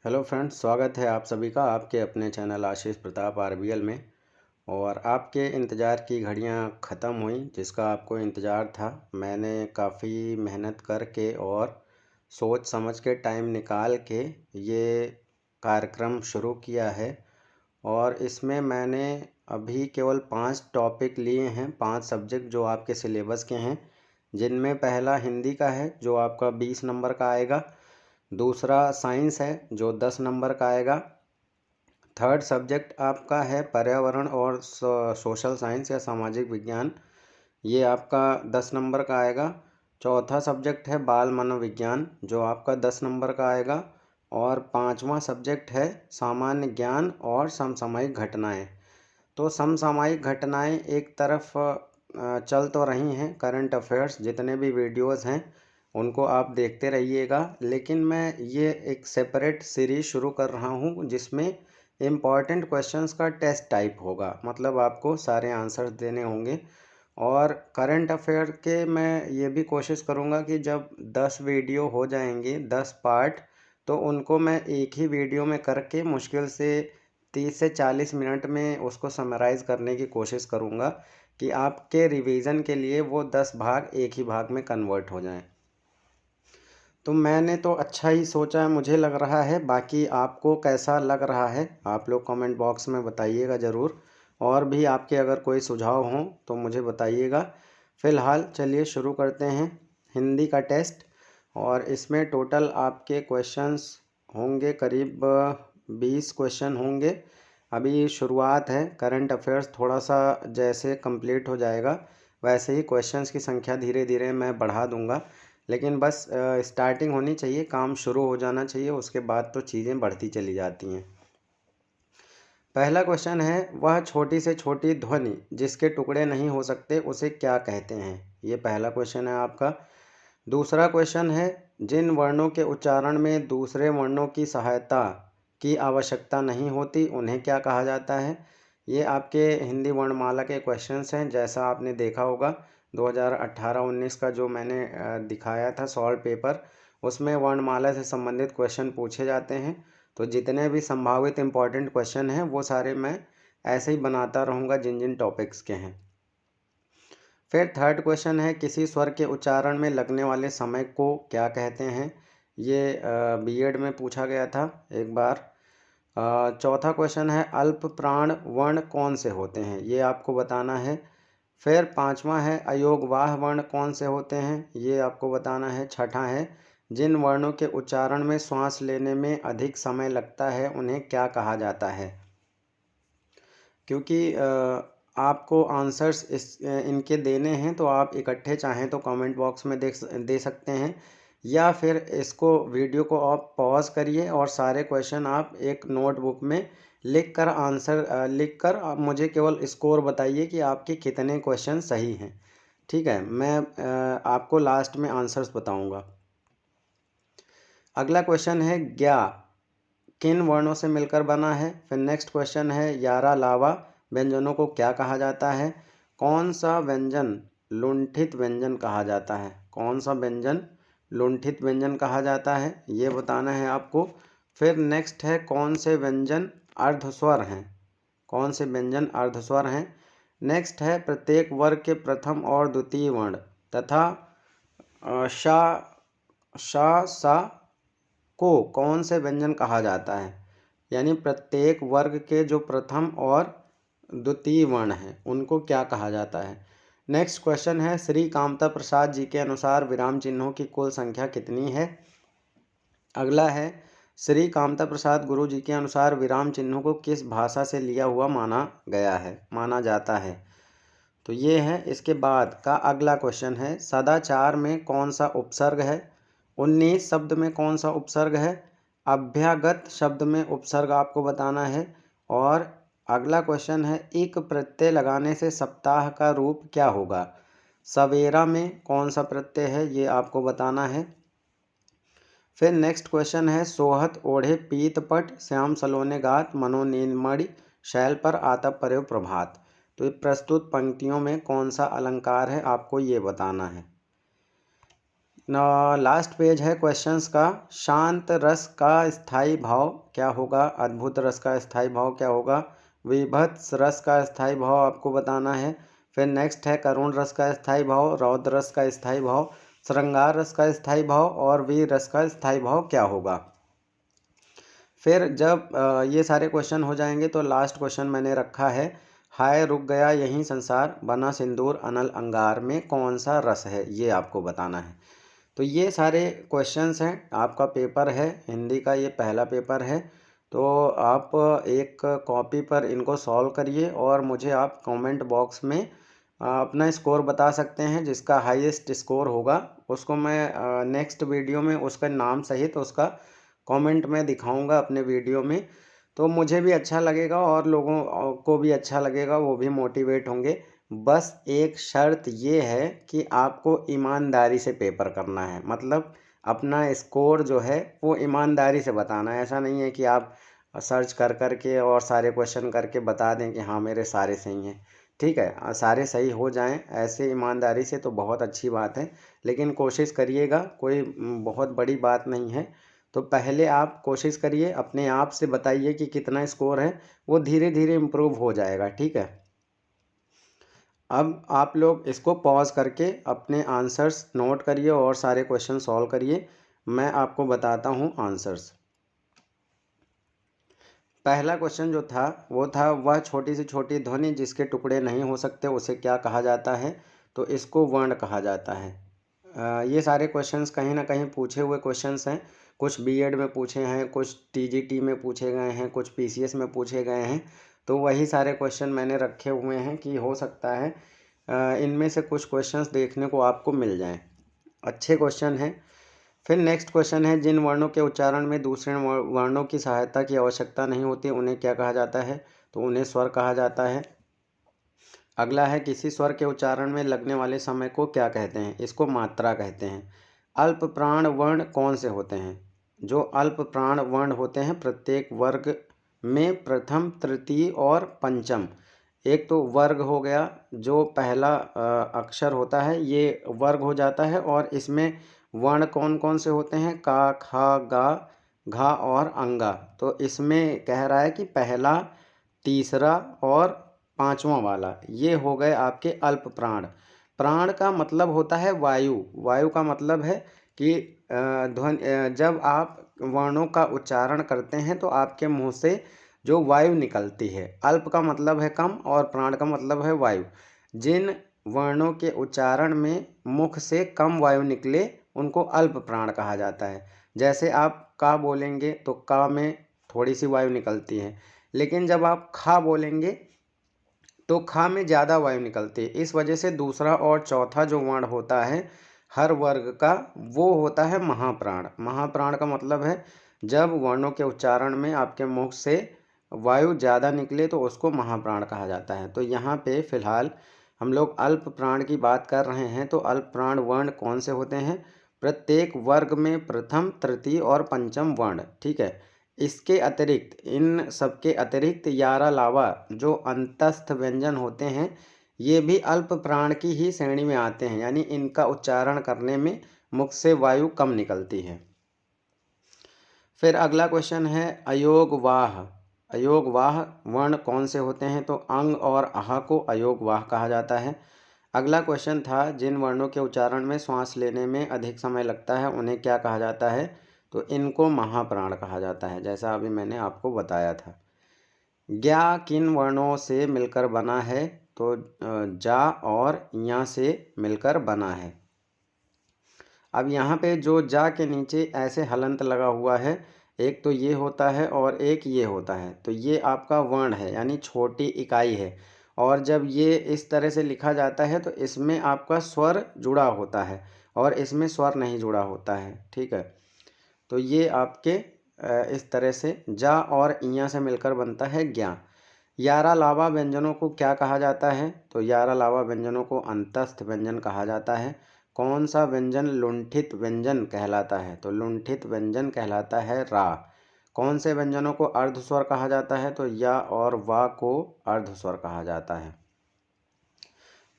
Hello friends, स्वागत है आप सभी का आपके अपने चैनल आशीष प्रताप आरबीएल में। और आपके इंतज़ार की घड़ियां ख़त्म हुई, जिसका आपको इंतज़ार था। मैंने काफ़ी मेहनत करके और सोच समझ के टाइम निकाल के ये कार्यक्रम शुरू किया है। और इसमें मैंने अभी केवल 5 टॉपिक लिए हैं, 5 सब्जेक्ट जो आपके सिलेबस के हैं, जिनमें पहला हिंदी का है जो आपका 20 नंबर का आएगा। दूसरा साइंस है जो 10 नंबर का आएगा। थर्ड सब्जेक्ट आपका है पर्यावरण और सोशल साइंस या सामाजिक विज्ञान, ये आपका 10 नंबर का आएगा। चौथा सब्जेक्ट है बाल मनोविज्ञान जो आपका 10 नंबर का आएगा। और पांचवा सब्जेक्ट है सामान्य ज्ञान और समसामयिक घटनाएं। तो समसामयिक घटनाएं एक तरफ चल तो रही हैं, करंट अफेयर्स जितने भी वीडियोस हैं उनको आप देखते रहिएगा, लेकिन मैं ये एक सेपरेट सीरीज शुरू कर रहा हूँ जिसमें इम्पॉर्टेंट क्वेश्चंस का टेस्ट टाइप होगा, मतलब आपको सारे आंसर्स देने होंगे। और करंट अफेयर के मैं ये भी कोशिश करूँगा कि जब 10 वीडियो हो जाएंगे, 10 पार्ट, तो उनको मैं एक ही वीडियो में करके मुश्किल से 30 से 40 मिनट में उसको समराइज़ करने की कोशिश करूँगा कि आपके रिवीजन के लिए वो 10 भाग एक ही भाग में कन्वर्ट हो जाएं। तो मैंने तो अच्छा ही सोचा है, मुझे लग रहा है। बाकी आपको कैसा लग रहा है आप लोग कमेंट बॉक्स में बताइएगा ज़रूर। और भी आपके अगर कोई सुझाव हों तो मुझे बताइएगा। फ़िलहाल चलिए शुरू करते हैं हिंदी का टेस्ट। और इसमें टोटल आपके क्वेश्चंस होंगे करीब 20 क्वेश्चन होंगे। अभी शुरुआत है, करंट अफेयर्स थोड़ा सा जैसे कंप्लीट हो जाएगा वैसे ही क्वेश्चंस की संख्या धीरे धीरे मैं बढ़ा दूंगा। लेकिन बस स्टार्टिंग होनी चाहिए, काम शुरू हो जाना चाहिए, उसके बाद तो चीज़ें बढ़ती चली जाती हैं। पहला क्वेश्चन है, वह छोटी से छोटी ध्वनि जिसके टुकड़े नहीं हो सकते उसे क्या कहते हैं। ये पहला क्वेश्चन है आपका। दूसरा क्वेश्चन है, जिन वर्णों के उच्चारण में दूसरे वर्णों की सहायता की आवश्यकता नहीं होती उन्हें क्या कहा जाता है। ये आपके हिंदी वर्णमाला के क्वेश्चंस हैं, जैसा आपने देखा होगा 2018-19 का जो मैंने दिखाया था सॉल्व पेपर, उसमें वर्णमाला से संबंधित क्वेश्चन पूछे जाते हैं। तो जितने भी संभावित इम्पॉर्टेंट क्वेश्चन हैं वो सारे मैं ऐसे ही बनाता रहूँगा जिन जिन टॉपिक्स के हैं। फिर थर्ड क्वेश्चन है, किसी स्वर के उच्चारण में लगने वाले समय को क्या कहते हैं। ये बीएड में पूछा गया था एक बार। चौथा क्वेश्चन है, अल्प प्राण वर्ण कौन से होते हैं, ये आपको बताना है। फिर पांचवा है, अयोगवाह वर्ण कौन से होते हैं, ये आपको बताना है। छठा है, जिन वर्णों के उच्चारण में श्वास लेने में अधिक समय लगता है उन्हें क्या कहा जाता है। क्योंकि आपको आंसर्स इनके देने हैं, तो आप इकट्ठे चाहें तो कमेंट बॉक्स में दे सकते हैं, या फिर इसको वीडियो को आप पॉज करिए और सारे क्वेश्चन आप एक नोटबुक में लिख कर लिख कर आप मुझे केवल स्कोर बताइए कि आपके कितने क्वेश्चन सही हैं। ठीक है, मैं आपको लास्ट में आंसर्स बताऊंगा। अगला क्वेश्चन है, ज्ञा किन वर्णों से मिलकर बना है। फिर नेक्स्ट क्वेश्चन है, यारा लावा व्यंजनों को क्या कहा जाता है। कौन सा व्यंजन लुंठित व्यंजन कहा जाता है, कौन सा व्यंजन लुंठित व्यंजन कहा जाता है, ये बताना है आपको। फिर नेक्स्ट है, कौन से व्यंजन अर्धस्वर हैं, कौन से व्यंजन अर्धस्वर हैं। नेक्स्ट है, प्रत्येक वर्ग के प्रथम और द्वितीय वर्ण तथा शा शा सा को कौन से व्यंजन कहा जाता है। यानी प्रत्येक वर्ग के जो प्रथम और द्वितीय वर्ण हैं उनको क्या कहा जाता है। नेक्स्ट क्वेश्चन है, श्री कामता प्रसाद जी के अनुसार विराम चिन्हों की कुल संख्या कितनी है। अगला है, श्री कामता प्रसाद गुरु जी के अनुसार विराम चिन्हों को किस भाषा से लिया हुआ माना जाता है। तो ये है। इसके बाद का अगला क्वेश्चन है, सदाचार में कौन सा उपसर्ग है। 19 शब्द में कौन सा उपसर्ग है। अभ्यागत शब्द में उपसर्ग आपको बताना है। और अगला क्वेश्चन है, एक प्रत्यय लगाने से सप्ताह का रूप क्या होगा। सवेरा में कौन सा प्रत्यय है, ये आपको बताना है। फिर नेक्स्ट क्वेश्चन है, सोहत ओढ़े पीत पट श्याम सलोने गात मनोनीलमणि शैल पर आतप परे प्रभात। तो ये प्रस्तुत पंक्तियों में कौन सा अलंकार है आपको ये बताना है। लास्ट पेज है क्वेश्चंस का। शांत रस का स्थायी भाव क्या होगा, अद्भुत रस का स्थायी भाव क्या होगा, विभत्स रस का स्थायी भाव आपको बताना है। फिर नेक्स्ट है करुण रस का स्थायी भाव, रौद्र रस का स्थायी भाव, श्रृंगार रस का स्थायी भाव और वीर रस का स्थायी भाव क्या होगा। फिर जब ये सारे क्वेश्चन हो जाएंगे तो लास्ट क्वेश्चन मैंने रखा है, हाय रुक गया यहीं संसार, बना सिंदूर अनल अंगार में कौन सा रस है, ये आपको बताना है। तो ये सारे क्वेश्चंस हैं, आपका पेपर है हिंदी का, ये पहला पेपर है। तो आप एक कॉपी पर इनको सॉल्व करिए और मुझे आप कमेंट बॉक्स में अपना स्कोर बता सकते हैं। जिसका हाईएस्ट स्कोर होगा उसको मैं नेक्स्ट वीडियो में उसका नाम सहित उसका कमेंट में दिखाऊंगा अपने वीडियो में। तो मुझे भी अच्छा लगेगा और लोगों को भी अच्छा लगेगा, वो भी मोटिवेट होंगे। बस एक शर्त ये है कि आपको ईमानदारी से पेपर करना है, मतलब अपना स्कोर जो है वो ईमानदारी से बताना है। ऐसा नहीं है कि आप सर्च कर कर के और सारे क्वेश्चन करके बता दें कि हाँ मेरे सारे सही हैं। ठीक है, सारे सही हो जाएं ऐसे ईमानदारी से तो बहुत अच्छी बात है, लेकिन कोशिश करिएगा, कोई बहुत बड़ी बात नहीं है। तो पहले आप कोशिश करिए, अपने आप से बताइए कि कितना स्कोर है, वो धीरे धीरे इम्प्रूव हो जाएगा। ठीक है, अब आप लोग इसको पॉज करके अपने आंसर्स नोट करिए और सारे क्वेश्चन सॉल्व करिए। मैं आपको बताता हूँ आंसर्स। पहला क्वेश्चन जो था वो था, वह छोटी से छोटी ध्वनि जिसके टुकड़े नहीं हो सकते उसे क्या कहा जाता है, तो इसको वर्ण कहा जाता है। ये सारे क्वेश्चंस कहीं ना कहीं पूछे हुए क्वेश्चंस हैं, कुछ बीएड में पूछे हैं, कुछ टीजीटी में पूछे गए हैं, कुछ पीसीएस में पूछे गए हैं। तो वही सारे क्वेश्चन मैंने रखे हुए हैं कि हो सकता है इनमें से कुछ क्वेश्चंस देखने को आपको मिल जाएं। अच्छे क्वेश्चन हैं। फिर नेक्स्ट क्वेश्चन है, जिन वर्णों के उच्चारण में दूसरे वर्णों की सहायता की आवश्यकता नहीं होती उन्हें क्या कहा जाता है, तो उन्हें स्वर कहा जाता है। अगला है, किसी स्वर के उच्चारण में लगने वाले समय को क्या कहते हैं, इसको मात्रा कहते हैं। अल्प प्राण वर्ण कौन से होते हैं, जो अल्प प्राण वर्ण होते हैं प्रत्येक वर्ग में प्रथम तृतीय और पंचम। एक तो वर्ग हो गया, जो पहला अक्षर होता है ये वर्ग हो जाता है, और इसमें वर्ण कौन कौन से होते हैं, का, खा, गा, घा और अंगा। तो इसमें कह रहा है कि पहला, तीसरा और पांचवा वाला, ये हो गए आपके अल्प प्राण। प्राण का मतलब होता है वायु, वायु का मतलब है कि जब आप वर्णों का उच्चारण करते हैं तो आपके मुंह से जो वायु निकलती है। अल्प का मतलब है कम और प्राण का मतलब है वायु। जिन वर्णों के उच्चारण में मुख से कम वायु निकले उनको अल्प प्राण कहा जाता है। जैसे आप का बोलेंगे तो का में थोड़ी सी वायु निकलती है, लेकिन जब आप खा बोलेंगे तो खा में ज़्यादा वायु निकलती है। इस वजह से दूसरा और चौथा जो वर्ण होता है हर वर्ग का, वो होता है महाप्राण। महाप्राण का मतलब है जब वर्णों के उच्चारण में आपके मुख से वायु ज़्यादा निकले तो उसको महाप्राण कहा जाता है। तो यहाँ पे फिलहाल हम लोग अल्प प्राण की बात कर रहे हैं। तो अल्प प्राण वर्ण कौन से होते हैं, प्रत्येक वर्ग में प्रथम तृतीय और पंचम वर्ण। ठीक है, इसके अतिरिक्त, इन सबके अतिरिक्त यारा लावा जो अंतस्थ व्यंजन होते हैं ये भी अल्प प्राण की ही श्रेणी में आते हैं, यानी इनका उच्चारण करने में मुख से वायु कम निकलती है। फिर अगला क्वेश्चन है, अयोगवाह। अयोगवाह वर्ण कौन से होते हैं, तो अंग और आह को अयोगवाह कहा जाता है। अगला क्वेश्चन था, जिन वर्णों के उच्चारण में श्वास लेने में अधिक समय लगता है उन्हें क्या कहा जाता है, तो इनको महाप्राण कहा जाता है, जैसा अभी मैंने आपको बताया था। ज्ञा किन वर्णों से मिलकर बना है, तो जा और या से मिलकर बना है। अब यहाँ पे जो जा के नीचे ऐसे हलंत लगा हुआ है, एक तो ये होता है और एक ये होता है, तो ये आपका वर्ण है यानी छोटी इकाई है। और जब ये इस तरह से लिखा जाता है तो इसमें आपका स्वर जुड़ा होता है और इसमें स्वर नहीं जुड़ा होता है। ठीक है, तो ये आपके इस तरह से जा और इया से मिलकर बनता है ज्ञा। यारा लावा व्यंजनों को क्या कहा जाता है, तो यारा लावा व्यंजनों को अंतस्थ व्यंजन कहा जाता है। कौन सा व्यंजन लुंठित व्यंजन कहलाता है, तो लुंठित व्यंजन कहलाता है रा। कौन से व्यंजनों को अर्धस्वर कहा जाता है, तो या और वा को अर्धस्वर कहा जाता है।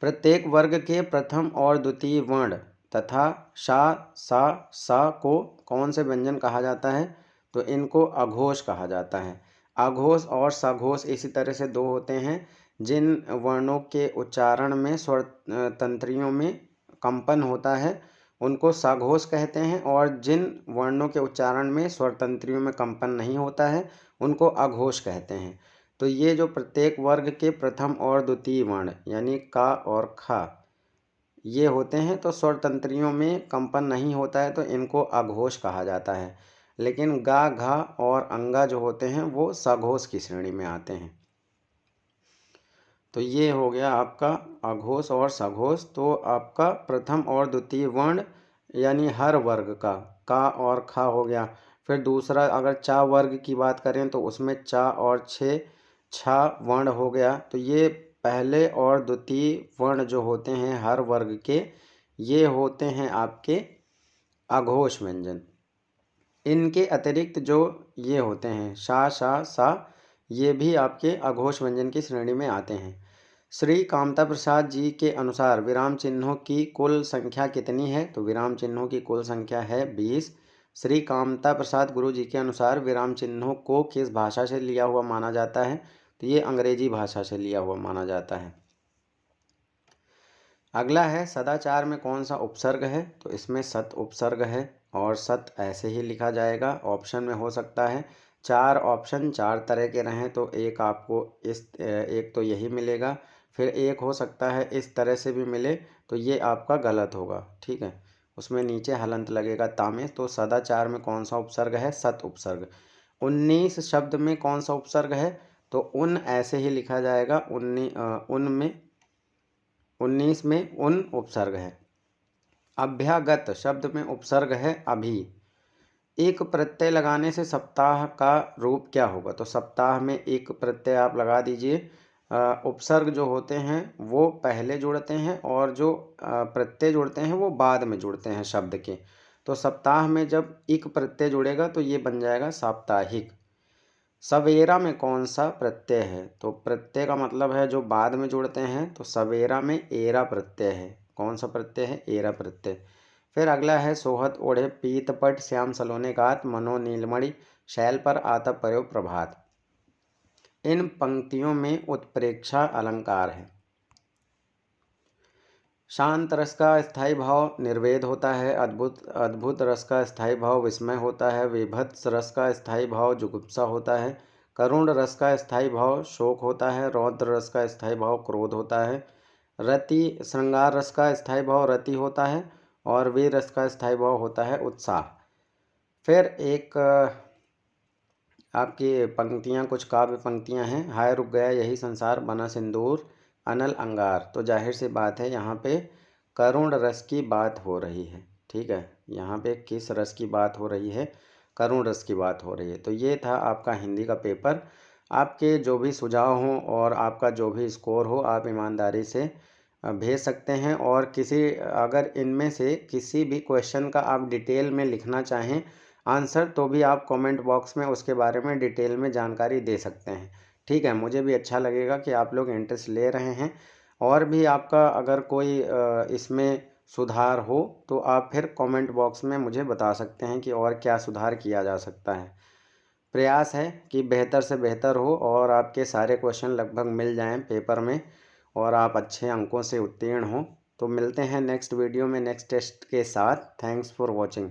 प्रत्येक वर्ग के प्रथम और द्वितीय वर्ण तथा शा, सा, सा को कौन से व्यंजन कहा जाता है? तो इनको अघोष कहा जाता है। अघोष और सघोष इसी तरह से दो होते हैं। जिन वर्णों के उच्चारण में स्वर तंत्रियों में कंपन होता है उनको सघोष कहते हैं, और जिन वर्णों के उच्चारण में स्वर तंत्रियों में कंपन नहीं होता है उनको अघोष कहते हैं। तो ये जो प्रत्येक वर्ग के प्रथम और द्वितीय वर्ण यानी का और खा ये होते हैं, तो स्वर तंत्रियों में कंपन नहीं होता है तो इनको अघोष कहा जाता है। लेकिन गा, घा और अंगा जो होते हैं वो सघोष की श्रेणी में आते हैं। तो ये हो गया आपका अघोष और सघोष। तो आपका प्रथम और द्वितीय वर्ण यानी हर वर्ग का और खा हो गया। फिर दूसरा अगर चा वर्ग की बात करें तो उसमें चा और छे छा वर्ण हो गया। तो ये पहले और द्वितीय वर्ण जो होते हैं हर वर्ग के, ये होते हैं आपके अघोष व्यंजन। इनके अतिरिक्त जो ये होते हैं शा, शा, सा, ये भी आपके अघोष व्यंजन की श्रेणी में आते हैं। श्री कामता प्रसाद जी के अनुसार विराम चिन्हों की कुल संख्या कितनी है? तो विराम चिन्हों की कुल संख्या है 20। श्री कामता प्रसाद गुरु जी के अनुसार विराम चिन्हों को किस भाषा से लिया हुआ माना जाता है? तो ये अंग्रेजी भाषा से लिया हुआ माना जाता है। अगला है सदाचार में कौन सा उपसर्ग है? तो इसमें सत उपसर्ग है, और सत ऐसे ही लिखा जाएगा। ऑप्शन में हो सकता है 4 ऑप्शन 4 तरह के रहें तो एक आपको एक तो यही मिलेगा, फिर एक हो सकता है इस तरह से भी मिले, तो ये आपका गलत होगा। ठीक है, उसमें नीचे हलंत लगेगा तामें। तो सदाचार में कौन सा उपसर्ग है? सत उपसर्ग। 19 शब्द में कौन सा उपसर्ग है? तो उन ऐसे ही लिखा जाएगा। 19 में उन उपसर्ग है। अभ्यागत शब्द में उपसर्ग है अभी। एक प्रत्यय लगाने से सप्ताह का रूप क्या होगा? तो सप्ताह में एक प्रत्यय आप लगा दीजिए। उपसर्ग जो होते हैं वो पहले जुड़ते हैं और जो प्रत्यय जुड़ते हैं वो बाद में जुड़ते हैं शब्द के। तो सप्ताह में जब एक प्रत्यय जुड़ेगा तो ये बन जाएगा साप्ताहिक। सवेरा में कौन सा प्रत्यय है? तो प्रत्यय का मतलब है जो बाद में जुड़ते हैं, तो सवेरा में एरा प्रत्यय है। कौन सा प्रत्यय है? एरा प्रत्यय। फिर अगला है सोहत ओढ़े पीतपट श्याम सलोने गात मनो नीलमणि शैल पर आतप प्रयोग प्रभात। इन पंक्तियों में उत्प्रेक्षा अलंकार है। शांत रस का स्थायी भाव निर्वेद होता है। अद्भुत रस का स्थायी भाव विस्मय होता है। विभत्स रस का स्थायी भाव जुगुप्सा होता है। करुण रस का स्थायी भाव शोक होता है। रौद्र रस का स्थायी भाव क्रोध होता है। रति श्रृंगार रस का स्थायी भाव रति होता है, और वीर रस का स्थायी भाव होता है उत्साह। फिर एक आपकी पंक्तियाँ कुछ काव्य पंक्तियाँ हैं। हाय रुक गया यही संसार बना सिंदूर अनल अंगार। तो जाहिर सी बात है यहाँ पे करुण रस की बात हो रही है। ठीक है, यहाँ पे किस रस की बात हो रही है? करुण रस की बात हो रही है। तो ये था आपका हिंदी का पेपर। आपके जो भी सुझाव हों और आपका जो भी स्कोर हो आप ईमानदारी से भेज सकते हैं। और अगर इनमें से किसी भी क्वेश्चन का आप डिटेल में लिखना चाहें आंसर, तो भी आप कमेंट बॉक्स में उसके बारे में डिटेल में जानकारी दे सकते हैं। ठीक है, मुझे भी अच्छा लगेगा कि आप लोग इंटरेस्ट ले रहे हैं। और भी आपका अगर कोई इसमें सुधार हो तो आप फिर कमेंट बॉक्स में मुझे बता सकते हैं कि और क्या सुधार किया जा सकता है। प्रयास है कि बेहतर से बेहतर हो और आपके सारे क्वेश्चन लगभग मिल जाएं पेपर में और आप अच्छे अंकों से उत्तीर्ण हों। तो मिलते हैं नेक्स्ट वीडियो में नेक्स्ट टेस्ट के साथ। Thanks for watching.